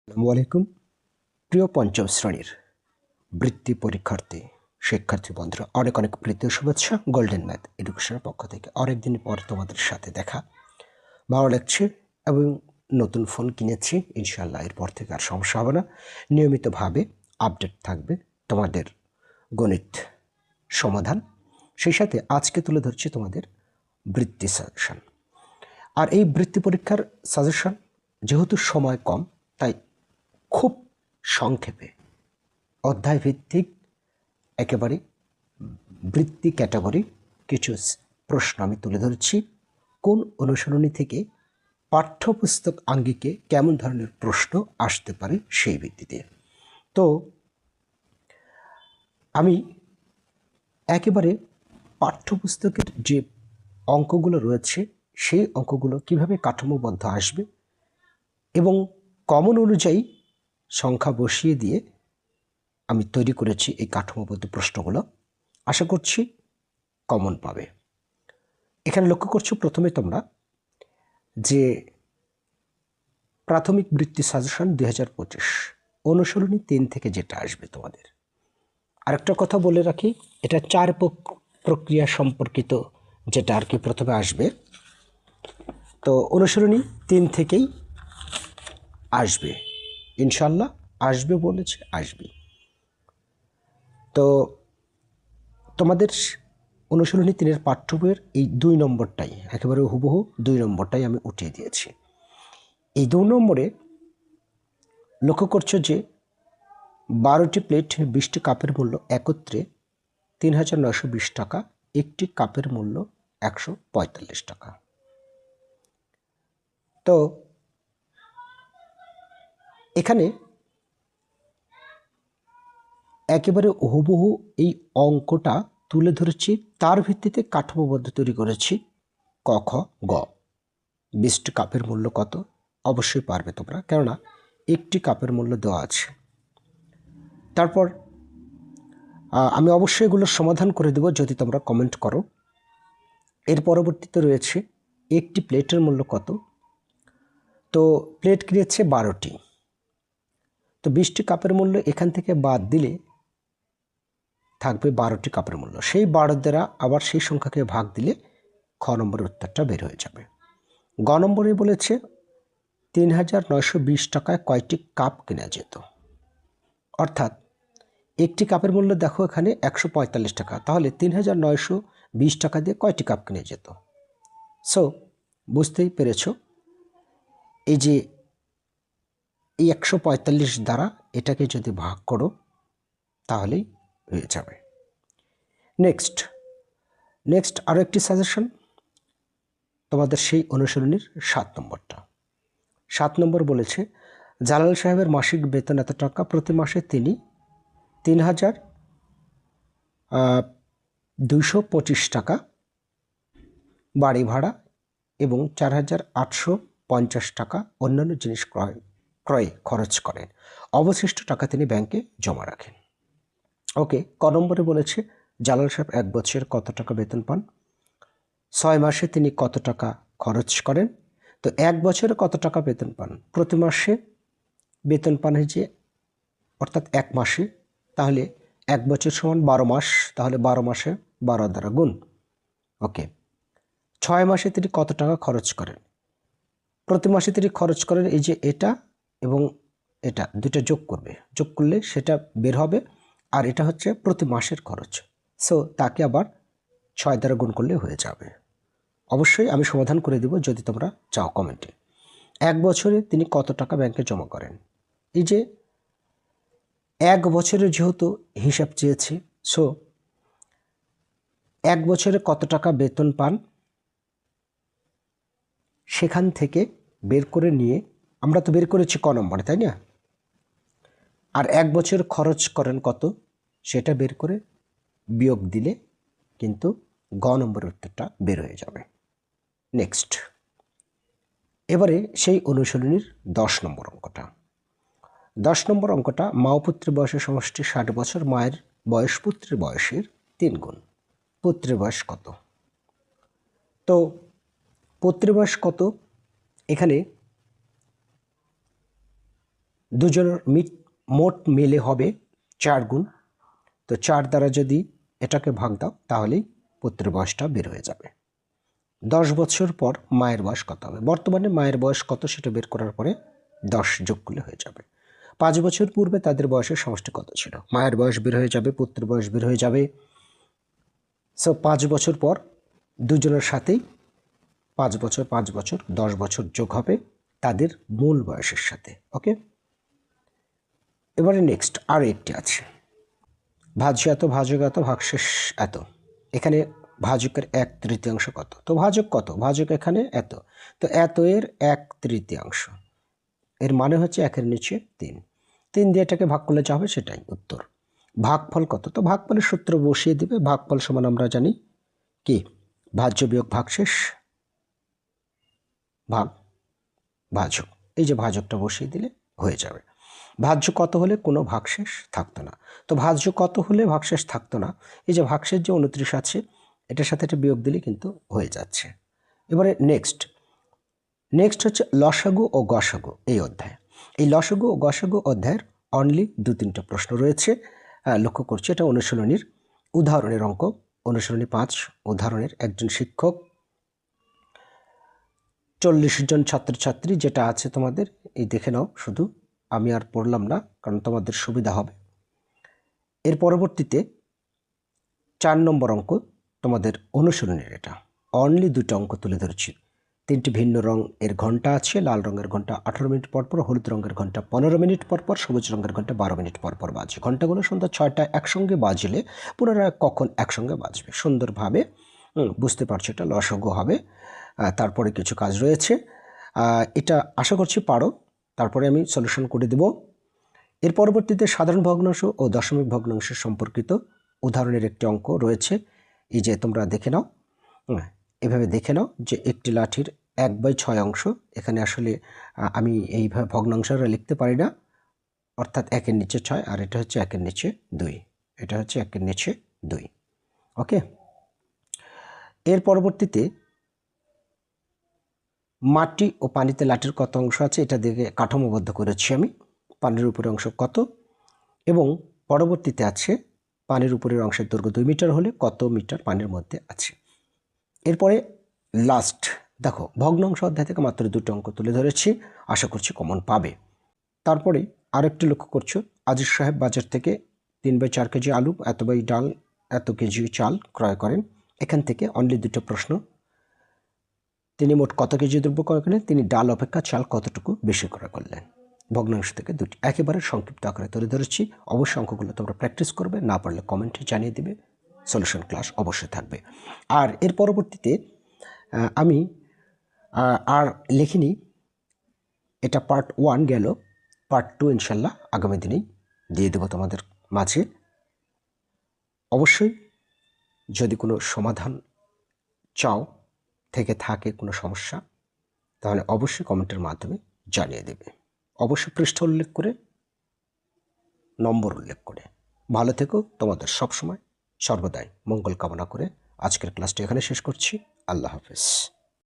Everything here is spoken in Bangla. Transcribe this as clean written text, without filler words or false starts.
আসসালামু আলাইকুম। প্রিয় পঞ্চম শ্রেণীর বৃত্তি পরীক্ষার্থী শিক্ষার্থী বন্ধুরা, অনেক অনেক প্রীতি ও শুভেচ্ছা। গোল্ডেন ম্যাথ এডুকেশনের পক্ষ থেকে অনেকদিন পর তোমাদের সাথে দেখা, ভালো লাগছে। এবং নতুন ফোন কিনেছি, ইনশাআল্লাহ এরপর থেকে আর সমস্যা হবে না। নিয়মিতভাবে আপডেট থাকবে তোমাদের গণিত সমাধান। সেই সাথে আজকে তুলে ধরছি তোমাদের বৃত্তি সাজেশন। আর এই বৃত্তি পরীক্ষার সাজেশন যেহেতু সময় কম, তাই খুব সংক্ষেপে অধ্যায় ভিত্তিক একেবারে বৃত্তি ক্যাটাগরি কিছু প্রশ্ন আমি তুলে ধরছি। কোন অনুসরণী থেকে পাঠ্যপুস্তক আঙ্গিকে কেমন ধরনের প্রশ্ন আসতে পারে সেই ভিত্তিতে। তো আমি একেবারে পাঠ্যপুস্তকের যে অঙ্কগুলো রয়েছে সেই অঙ্কগুলো কিভাবে কাঠামোবদ্ধ আসবে এবং কমন অনুযায়ী সংখ্যা বসিয়ে দিয়ে আমি তৈরি করেছি এই কাঠামোবদ্ধ প্রশ্নগুলো। আশা করছি কমন পাবে। এখানে লক্ষ্য করছো প্রথমে তোমরা যে প্রাথমিক বৃত্তি সাজেশন 2025 অনুসরণী 3 থেকে যেটা আসবে তোমাদের। আরেকটা কথা বলে রাখি, এটা 4 প্রক্রিয়া সম্পর্কিত যেটা আর কি প্রথমে আসবে। তো অনুসরণী 3 থেকেই আসবে, ইনশাল্লাহ আসবে বলেছে, আসবে। তো তোমাদের অনুশীলনী 3-এর পাঠ্য বইয়ের এই 2 নম্বরটাই একেবারে হুবহু 2 নম্বরটাই আমি উঠিয়ে দিয়েছি। এই 2 নম্বরে লক্ষ্য করছো যে 12টি প্লেট 20টি কাপের মূল্য একত্রে 3,920 টাকা, একটি কাপের মূল্য 145 টাকা। তো এখানে একেবারে হুবহু এই অঙ্কটা তুলে ধরেছি, তার ভিত্তিতে কাঠামোবদ্ধ তৈরি করেছি। ক খ গ 20টি কাপের মূল্য কত অবশ্যই পারবে তোমরা, কেননা একটি কাপের মূল্য দেওয়া আছে। তারপর আমি অবশ্যই এগুলোর সমাধান করে দেব যদি তোমরা কমেন্ট করো। এর পরবর্তীতে রয়েছে একটি প্লেটের মূল্য কত। তো প্লেট কিনেছে 12টি, তো 20টি কাপের মূল্য এখান থেকে বাদ দিলে থাকবে 12টি কাপের মূল্য। সেই 12 দ্বারা আবার সেই সংখ্যাকে ভাগ দিলে খ নম্বরের উত্তরটা বের হয়ে যাবে। গ নম্বরে বলেছে 3,920 টাকায় কয়টি কাপ কেনা যেত। অর্থাৎ একটি কাপের মূল্য দেখো এখানে 145 টাকা, তাহলে 3,920 টাকা দিয়ে কয়টি কাপ কিনে যেত। সো বুঝতেই পেরেছ, এই যে এই 145 দ্বারা এটাকে যদি ভাগ করো তাহলেই হয়ে যাবে। নেক্সট আরও একটি সাজেশন তোমাদের সেই অনুসরণীর 7 নম্বরটা। 7 নম্বর বলেছে জালাল সাহেবের মাসিক বেতন এত টাকা, প্রতি মাসে তিনি 3,225 টাকা বাড়ি ভাড়া এবং 4,850 টাকা অন্যান্য জিনিস ক্রয়ে খরচ করেন। অবশিষ্ট টাকা তিনি ব্যাংকে জমা রাখেন। ওকে, ক নম্বরে বলেছে জালাল সাহেব 1 বছর কত টাকা বেতন পান, 6 মাসে তিনি কত টাকা খরচ করেন। তো 1 বছরে কত টাকা বেতন পান, প্রতি মাসে বেতন পান যে অর্থাৎ 1 মাসে, তাহলে 1 বছর সমান 12 মাস, তাহলে 12 মাসে 12 দ্বারা গুণ। ওকে, 6 মাসে তিনি কত টাকা খরচ করেন, প্রতি মাসে তিনি খরচ করেন এই যে এটা এবং এটা দুটো যোগ করলে সেটা বের হবে, আর এটা হচ্ছে প্রতি মাসের খরচ। সো তাকে আবার 6 দ্বারা গুণ করলে হয়ে যাবে। অবশ্যই আমি সমাধান করে দেব যদি তোমরা চাও কমেন্টে। 1 বছরে তিনি কত টাকা ব্যাংকে জমা করেন, এই যে 1 বছরের যেহেতু হিসাব চেয়েছি, সো 1 বছরে কত টাকা বেতন পান সেখান থেকে বের করে নিয়ে, আমরা তো বের করেছি ক নম্বরে, তাই না? আর 1 বছর খরচ করেন কত সেটা বের করে বিয়োগ দিলে কিন্তু গ নম্বরের উত্তরটা বের হয়ে যাবে। নেক্সট, এবারে সেই অনুশীলনীর 10 নম্বর অঙ্কটা। 10 নম্বর অঙ্কটা মা ও পুত্রের বয়সের সমষ্টি 60 বছর, মায়ের বয়স পুত্রের বয়সের 3 গুণ। পুত্রের বয়স কত? তো পুত্রের বয়স কত, এখানে দুজনের মোট মিলে হবে 4 গুণ। তো 4 দ্বারা যদি এটাকে ভাগ দাও তাহলেই পুত্রের বয়সটা বের হয়ে যাবে। 10 বছর পর মায়ের বয়স কত হবে? বর্তমানে মায়ের বয়স কত সেটা বের করার পরে 10 যোগ করলে হয়ে যাবে। 5 বছর পূর্বে তাদের বয়সের সমষ্টি কত ছিল? মায়ের বয়স বের হয়ে যাবে, পুত্রের বয়স বের হয়ে যাবে। সো 5 বছর পর দুজনের সাথেই 5 বছর 5 বছর 10 বছর যোগ হবে তাদের মূল বয়সের সাথে। ওকে, এবারে নেক্সট আর একটি আছে, ভাজ্য এত, ভাজক এত, ভাগশেষ এত। এখানে ভাজকের 1/3 কত? তো ভাজক কত? ভাজক এখানে এত, তো এত এর 1/3, এর মানে হচ্ছে 1 এর নিচে 3। 3 দিয়ে এটাকে ভাগ করলে যা হবে সেটাই উত্তর। ভাগফল কত? তো ভাগফলের সূত্র বসিয়ে দিবে। ভাগফল সমান আমরা জানি কি, ভাজ্য বিয়োগ ভাগশেষ ভাগ ভাজক। এই যে ভাজকটা বসিয়ে দিলে হয়ে যাবে। ভাজ্য কত হলে কোনো ভাগশেষ থাকতো না। তো ভাজ্য কত হলে ভাগশেষ থাকতো না? এই যে ভাগশেষ যে 29 আছে, এটার সাথে এটা বিয়োগ দিলে কিন্তু হয়ে যাচ্ছে। এবারে নেক্সট হচ্ছে লসাগু ও গসাগু এই অধ্যায়। এই লসাগু ও গসাগু অধ্যায়ের অনলি 2-3টা প্রশ্ন রয়েছে। লক্ষ্য করছি এটা অনুশীলনীর উদাহরণের অঙ্ক। অনুশীলনী 5 উদাহরণের একজন শিক্ষক 40 জন ছাত্রছাত্রী যেটা আছে তোমাদের, এই দেখে নাও, শুধু আমি আর পড়লাম না কারণ তোমাদের সুবিধা হবে। এর পরবর্তীতে 4 নম্বর অঙ্ক তোমাদের অনুশীলনের, এটা অনলি 2টা অঙ্ক তুলে ধরেছি। 3টি ভিন্ন রং এর ঘন্টা আছে। লাল রঙের ঘন্টা 18 মিনিট পর পর, হলুদ রঙের ঘন্টা 15 মিনিট পর পর, সবুজ রঙের ঘন্টা 12 মিনিট পর পর বাজে। ঘন্টাগুলো সন্ধ্যা 6টায় একসঙ্গে বাজলে পুনরায় কখন একসঙ্গে বাজবে? সুন্দরভাবে বুঝতে পারছো এটা লসাগু হবে। তারপরে কিছু কাজ রয়েছে, এটা আশা করছি পারো। তারপরে আমি সলিউশন করে দেব। এর পরবর্তীতে সাধারণ ভগ্নাংশ ও দশমিক ভগ্নাংশ সম্পর্কিত উদাহরণের একটি অঙ্ক রয়েছে। এই যে তোমরা দেখে নাও, এভাবে দেখে নাও যে একটি লাঠির 1/6 অংশ। এখানে আসলে আমি এইভাবে ভগ্নাংশটা লিখতে পারি না, অর্থাৎ 1 এর নিচে 6, আর এটা হচ্ছে 1 এর নিচে 2, এটা হচ্ছে 1 এর নিচে 2। ওকে, এর পরবর্তীতে মাটি ও পানিতে লাঠির কত অংশ আছে এটা দেখে কাঠামোবদ্ধ করেছি আমি। পানির উপরের অংশ কত, এবং পরবর্তীতে আছে পানির উপরের অংশের দৈর্ঘ্য 2 মিটার হলে কত মিটার পানির মধ্যে আছে। এরপরে লাস্ট দেখো, ভগ্নাংশ অধ্যায় থেকে মাত্র 2টো অঙ্ক তুলে ধরেছি, আশা করছি কমন পাবে। তারপরে আরেকটি লক্ষ্য করছো, আজিজ সাহেব বাজার থেকে 3/4 কেজি আলু, এত বাই ডাল, এত কেজি চাল ক্রয় করেন। এখান থেকে অনলি 2টো প্রশ্ন, তিনি মোট কত কেজি দ্রব্য ক্রয় করলেন? তিনি ডাল অপেক্ষা চাল কতটুকু বেশি ক্রয় করলেন? ভগ্নাংশ থেকে 2টি একেবারে সংক্ষিপ্ত আকারে তুলে ধরেছি। অবশ্যই অঙ্কগুলো তোমরা প্র্যাকটিস করবে, না পারলে কমেন্টে জানিয়ে দিবে। সলিউশন ক্লাস অবশ্যই থাকবে। আর এর পরবর্তীতে আমি আর লিখিনি, এটা পার্ট 1 গেল। পার্ট 2 ইনশাল্লাহ আগামী দিনেই দিয়ে দেবো তোমাদের মাঝে। অবশ্যই যদি কোনো সমাধান চাও থেকে থাকে কোনো সমস্যা, তাহলে অবশ্যই কমেন্টের মাধ্যমে জানিয়ে দেবে। অবশ্যই পৃষ্ঠ উল্লেখ করে, নম্বর উল্লেখ করে। ভালো থেকো, তোমাদের সবসময় সর্বদাই মঙ্গল কামনা করে আজকের ক্লাসটি এখানে শেষ করছি। আল্লাহ হাফেজ।